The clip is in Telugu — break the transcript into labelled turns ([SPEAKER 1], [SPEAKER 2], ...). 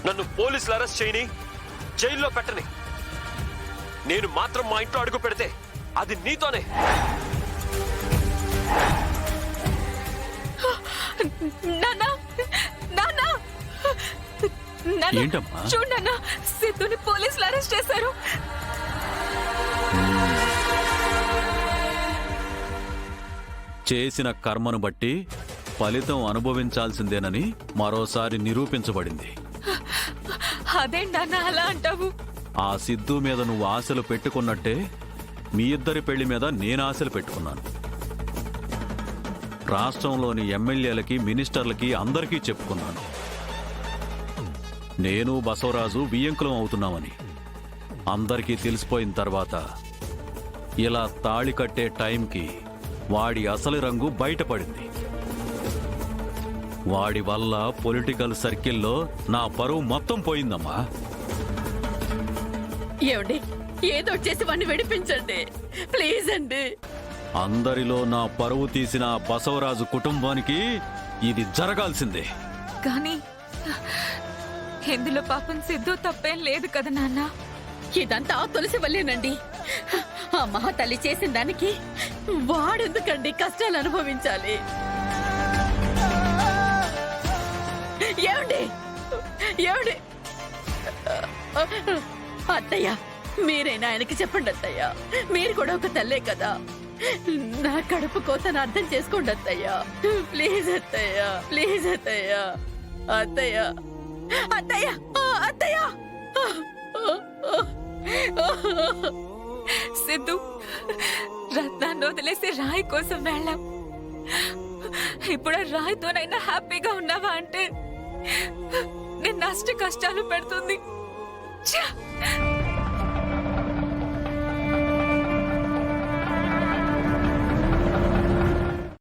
[SPEAKER 1] నన్ను పోలీసులు అరెస్ట్ చేయని, జైల్లో పెట్టని. నేను మాత్రం మా ఇంట్లో అడుగు పెడితే అది నీతోనే.
[SPEAKER 2] చూడన్నా, సిద్ధుని పోలీసులు అరెస్ట్ చేశారు.
[SPEAKER 3] చేసిన కర్మను బట్టి ఫలితం అనుభవించాల్సిందేనని మరోసారి నిరూపించబడింది.
[SPEAKER 2] అదేంటన్నా అలా అంటావు?
[SPEAKER 3] ఆ సిద్ధు మీద నువ్వు ఆశలు పెట్టుకున్నట్టే మీ ఇద్దరి పెళ్లి మీద నేను ఆశలు పెట్టుకున్నాను. రాష్ట్రంలోని ఎమ్మెల్యేలకి, మినిస్టర్లకి అందరికీ చెప్పుకున్నాను. నేను బసవరాజు బియ్యంకులం అవుతున్నామని. అందరికీ తెలిసిపోయిన తర్వాత ఇలా తాళి కట్టే టైంకి వాడి అసలు రంగు బయటపడింది. వాడి వల్ల పొలిటికల్ సర్కిల్లో నా పరువు మొత్తం పోయిందమ్మా.
[SPEAKER 4] ఏమండి, ఏదో చేసి వాడిని విడిపించండి ప్లీజ్ అండి.
[SPEAKER 3] అందరిలో నా పరువు తీసిన బసవరాజు కుటుంబానికి ఇది జరగాల్సిందే.
[SPEAKER 2] కానీ ఇందులో పాపం సిద్ధు తప్పేం లేదు కదా నాన్న.
[SPEAKER 4] ఇదంతా తులసి వల్లేనండి. ఆ మహాతల్లి చేసిన దానికి వాడెందుకండి కష్టాలు అనుభవించాలి? ఏమండి ఏమండి అత్తయ్య, మీరైనా ఆయనకి చెప్పండి అత్తయ్య. మీరు కూడా ఒక తల్లే కదా. నా కడుపు కోతను అర్థం చేసుకోండి అత్తయ్య. ప్లీజ్ అత్తయ్య, ప్లీజ్ అత్తయ్య. అత్తయ్య అత్తయ్య అత్తయ్య.
[SPEAKER 2] సిద్ధు, రత్నాన్ని వదిలేసి రాయి కోసం వెళ్ళాం. ఇప్పుడు ఆ రాయితోనైనా హ్యాపీగా ఉన్నావా అంటే నేను అష్ట కష్టాలు పెడుతుంది. ఛ!